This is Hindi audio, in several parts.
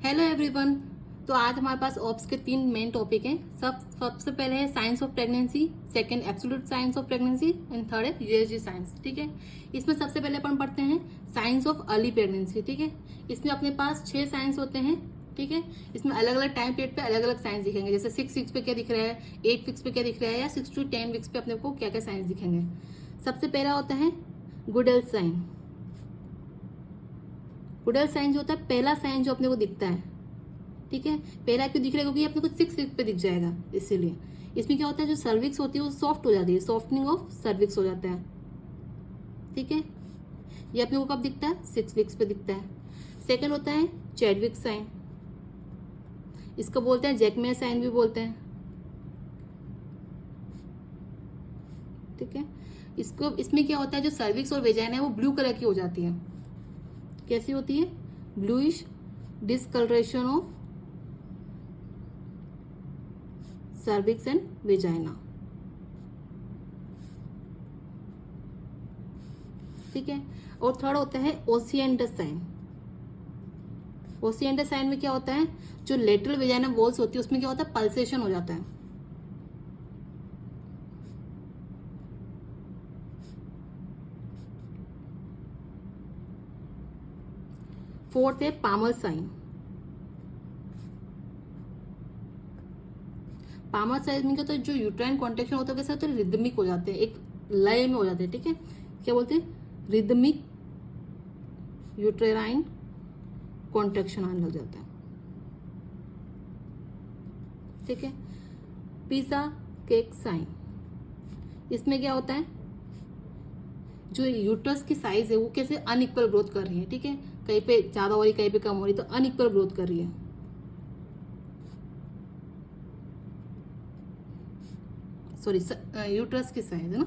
Hello everyone. तो आज हमारे पास ऑप्स के 3 मेन टॉपिक हैं। सबसे पहले है science of pregnancy, second absolute science of pregnancy and third है यूएसजी साइंस। ठीक है, इसमें सबसे पहले अपन पढ़ते हैं साइंस ऑफ अर्ली प्रेगनेंसी। ठीक है, इसमें अपने पास 6 साइंस होते हैं। ठीक है, इसमें अलग अलग टाइम पीरियड पे अलग अलग साइंस दिखेंगे, जैसे 6 वीक्स पे क्या दिख रहा है, 8 वीक्स पे क्या दिख रहा है, या 6 to 10 वीक्स पे अपने को क्या क्या साइंस दिखेंगे। सबसे पहला होता है गुडल साइन। गुडल साइन जो होता है पहला साइन जो अपने को दिखता है। ठीक है, पहला क्यों दिख रहा है? क्योंकि अपने को 6 वीक पे दिख जाएगा, इसीलिए। इसमें क्या होता है, जो सर्विक्स होती है वो सॉफ्ट हो जाती है, सॉफ्टनिंग ऑफ सर्विक्स हो जाता है। ठीक है, ये अपने को कब दिखता है? 6 वीक्स पे दिखता है। सेकंड होता है चैडविक साइन, इसको बोलते हैं जैकमे साइन भी बोलते हैं। ठीक है, इसमें क्या होता है, जो सर्विक्स और वेजाइना है वो ब्लू कलर की हो जाती है। कैसी होती है? Bluish discolouration of cervix and vagina. ठीक है, और थर्ड होता है ओसिएंडस साइन। ओसिएंडस साइन में क्या होता है, जो लेटरल वेजाइना वॉल्स होती है उसमें क्या होता है, पल्सेशन हो जाता है। फोर्थ है पामल साइन। पामल साइन में क्या होता है, जो यूट्राइन कॉन्ट्रेक्शन होता है कैसे होता है, रिदमिक हो जाते हैं, एक लय में हो जाते हैं। ठीक है, क्या बोलते हैं, रिदमिक यूट्राइन कॉन्ट्रेक्शन आने लग जाता है। ठीक है, पिज़्ज़ा केक साइन, इसमें क्या होता है, जो यूट्रस की साइज है वो कैसे अनइक्वल ग्रोथ कर रही है। ठीक है, कहीं पे ज्यादा हो रही, कहीं पे कम हो रही, तो अनइक्वल ग्रोथ कर रही है। सॉरी, यूट्रस की साइज है ना।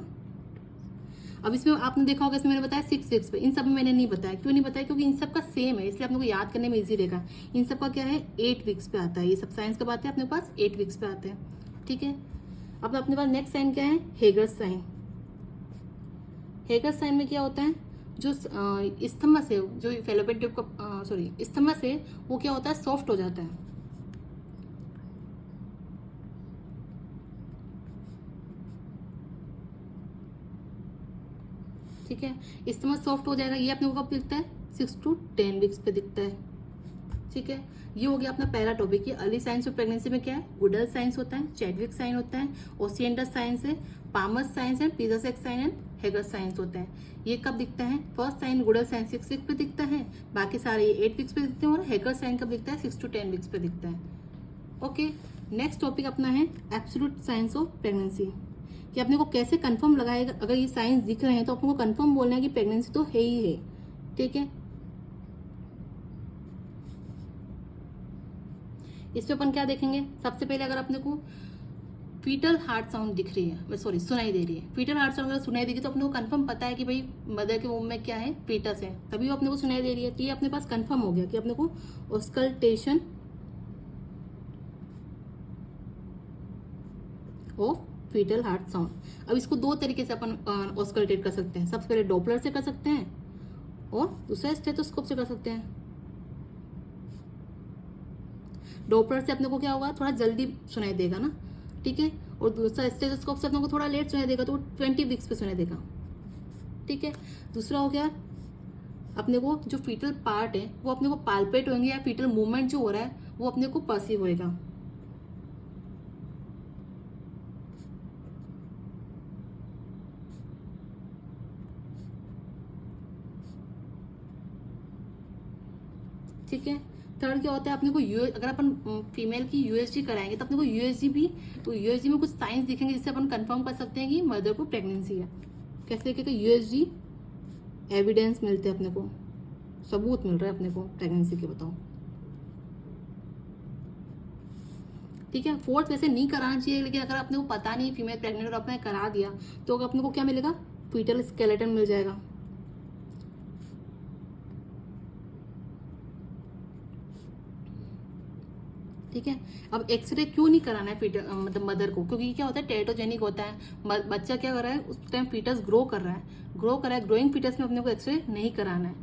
अब इसमें आपने देखा होगा, इसमें मैंने बताया 6 वीक्स पे, इन सब में मैंने नहीं बताया। क्यों नहीं बताया? क्योंकि इन सब का सेम है, इसलिए अपने को याद करने में इजी रहेगा। इन सब का क्या है, 8 वीक्स पे आता है। ये सब साइंस का बात है, अपने पास 8 वीक्स पे आते हैं। ठीक है, अब अपने पास नेक्स्ट साइन क्या है, हेगर्स साइन। हेगर्स साइन में क्या होता है, जो इस्थमस है, जो फेलोपियन ट्यूब का इस्थमस है, वो क्या होता है, सॉफ्ट हो जाता है। ठीक है, इस्थमस सॉफ्ट हो जाएगा। ये अपने को कब दिखता है, 6 to 10 वीक्स पे दिखता है। ठीक है, ये हो गया अपना पहला टॉपिक। ये अर्ली साइंस ऑफ प्रेगनेंसी में क्या है, गुडल साइंस होता है, चैडविक साइन होता है, ओसिएंडस साइंस है, पामस साइंस है, पिज़्ज़ा साइन एंड हेगर साइंस होता है। ये कब दिखता है, first sign Goodell's sign 6 weeks पे दिखता है, बाकी सारे ये 8 वीक्स पे दिखते हैं, और हेगर साइन कब दिखता है, 6 to 10 वीक्स पे दिखता है। ओके, नेक्स्ट टॉपिक अपना है एब्सोल्यूट साइंस ऑफ प्रेगनेंसी, कि अपने को कैसे कंफर्म लगाएगा। अगर ये साइंस दिख रहे हैं तो अपने को कंफर्म बोलना है कि प्रेगनेंसी तो है ही है। ठीक है, इस पे अपन क्या देखेंगे, सबसे पहले अगर अपने को फीटल हार्ट साउंड दिख रही है, सॉरी सुनाई दे रही है, फीटल हार्ट साउंड अगर सुनाई देगी तो अपने को कंफर्म पता है कि भाई मदर के वोम में क्या है, फीटस है, तभी वो अपने को सुनाई दे रही है। तो ये अपने पास कंफर्म हो गया कि अपने को auscultation of fetal heart sound. अब इसको 2 तरीके से अपन ऑस्कल्टेट कर सकते हैं। सबसे पहले डॉपलर से कर सकते हैं, और दूसरा स्टेथोस्कोप से कर सकते हैं। डॉपलर से अपने को क्या होगा, थोड़ा जल्दी सुनाई देगा ना। ठीक है, और दूसरा स्टेथोस्कोप से अपने को थोड़ा लेट सुनाई देगा, तो वो 20 वीक्स पे सुनाई देगा। ठीक है, दूसरा हो गया अपने को जो फीटल पार्ट है वो अपने को पाल्पेट होंगे, या फीटल मूवमेंट जो हो रहा है वो अपने को परसीव होएगा। ठीक है, थर्ड क्या होता है, अपने को अगर अपन फीमेल की यूएसजी कराएंगे तो अपने को यूएसजी भी, तो यूएसजी में कुछ साइंस दिखेंगे जिससे अपन कंफर्म कर सकते हैं कि मदर को प्रेगनेंसी है। कैसे कि यूएसजी एविडेंस मिलते हैं अपने को, सबूत मिल रहा है अपने को प्रेगनेंसी के, बताओ। ठीक है, फोर्थ वैसे नहीं कराना चाहिए, लेकिन अगर अपने को पता नहीं फीमेल प्रेग्नेंट और आपने करा दिया तो अपने को क्या मिलेगा, फीटल स्केलेटन मिल जाएगा। ठीक है, अब एक्सरे क्यों नहीं कराना है फीटस मतलब मदर को, क्योंकि क्या होता है, टेरेटोजेनिक होता है। बच्चा क्या कर रहा है, उस टाइम फीटस ग्रो कर रहा है, ग्रोइंग फीटस में अपने को एक्सरे नहीं कराना है।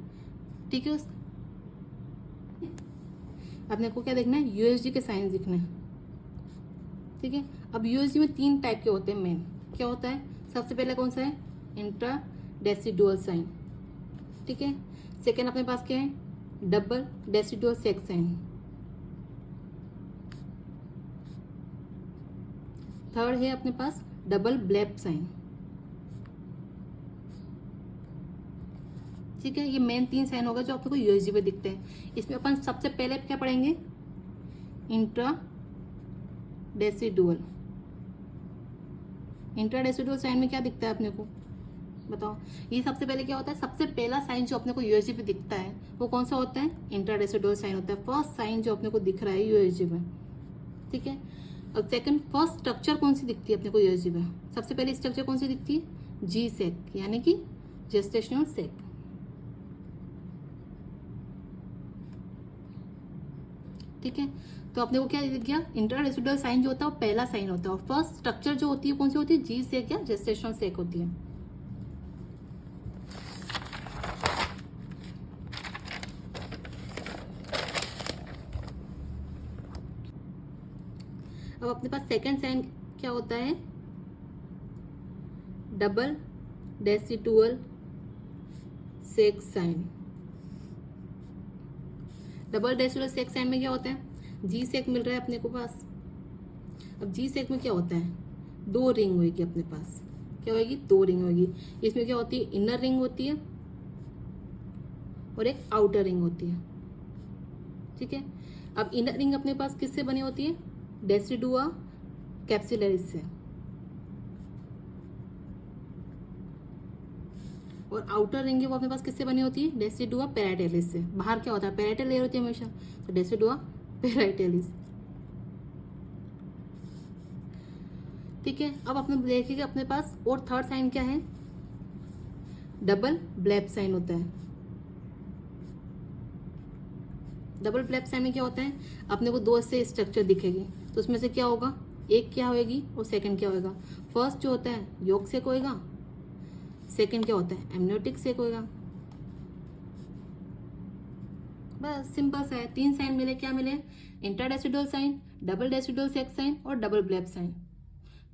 ठीक है, अपने को क्या देखना है, यूएसजी के साइंस दिखने हैं, ठीक है। अब यूएसजी में 3 टाइप के होते हैं मेन। क्या होता है, सबसे पहले कौन सा है, इंट्रा डेसिडुअल साइन, ठीक है। सेकेंड अपने पास क्या है, डबल डेसिडुअल सेक साइन। थर्ड है अपने पास डबल ब्लेब साइन, ठीक है। ये मेन 3 साइन होगा जो आपको को यूएसजी पे दिखते हैं। इसमें अपन सबसे पहले क्या पढ़ेंगे, intra decidual. Intra decidual sign में क्या दिखता है अपने को, बताओ। ये सबसे पहले क्या होता है, सबसे पहला साइन जो अपने को यूएसजी पे दिखता है वो कौन सा होता है, इंट्रा डेसिडुअल साइन होता है। फर्स्ट साइन जो अपने को दिख रहा है यूएसजी में, ठीक है। और सेकंड, फर्स्ट स्ट्रक्चर कौन सी दिखती है अपने को यूएसजी में, सबसे पहले स्ट्रक्चर कौन सी दिखती है, जी सेक, यानी कि जेस्टेशनल सेक, ठीक है। तो अपने को क्या दिख गया, इंट्रा डेसिडुअल साइन जो होता है वो पहला साइन होता है, और फर्स्ट स्ट्रक्चर जो होती है कौन सी होती है, जी सेक या जेस्टेशनल सेक होती है। अब अपने पास सेकंड साइन क्या होता है, डबल डेसिडुअल सेक साइन। डबल डेसिडुअल सेक साइन में क्या होता है, जी सेक मिल रहा है अपने को पास। अब जी सेक में क्या होता है, 2 रिंग होगी अपने पास, क्या होगी, 2 रिंग होगी। इसमें क्या होती है, इनर रिंग होती है और एक आउटर रिंग होती है, ठीक है। अब इनर रिंग अपने पास किससे बनी होती है, डेसिडुआ कैप्सुलरिस से, और आउटर रिंग है वो अपने पास किससे बनी होती है, डेसिडुआ पेराइटलिस से। बाहर क्या होता है, पेराइटल लेयर होती है हमेशा, तो डेसिडुआ पेराइटलिस, ठीक है। अब अपने देखिए अपने पास और थर्ड साइन क्या है, डबल ब्लेब साइन होता है। डबल ब्लेब साइन में क्या होता है, अपने को 2 से स्ट्रक्चर दिखेगी, तो उसमें से क्या होगा, एक क्या होएगी और सेकंड क्या होएगा। फर्स्ट जो होता है योग सेक होएगा, सेकंड क्या होता है, एमनियोटिक सेक होएगा। बस सिंपल सा है, 3 साइन मिले, क्या मिले, intra decidual sign, double decidual सेक साइन और डबल ब्लेब साइन।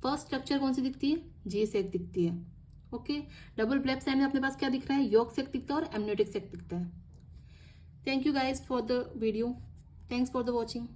फर्स्ट स्ट्रक्चर कौन सी दिखती है, जी सेक दिखती है, ओके। डबल ब्लेब साइन में अपने पास क्या दिख रहा है, योग सेक दिखता है और एमनियोटिक सेक दिखता है। Thank you guys for the video, thanks for the watching.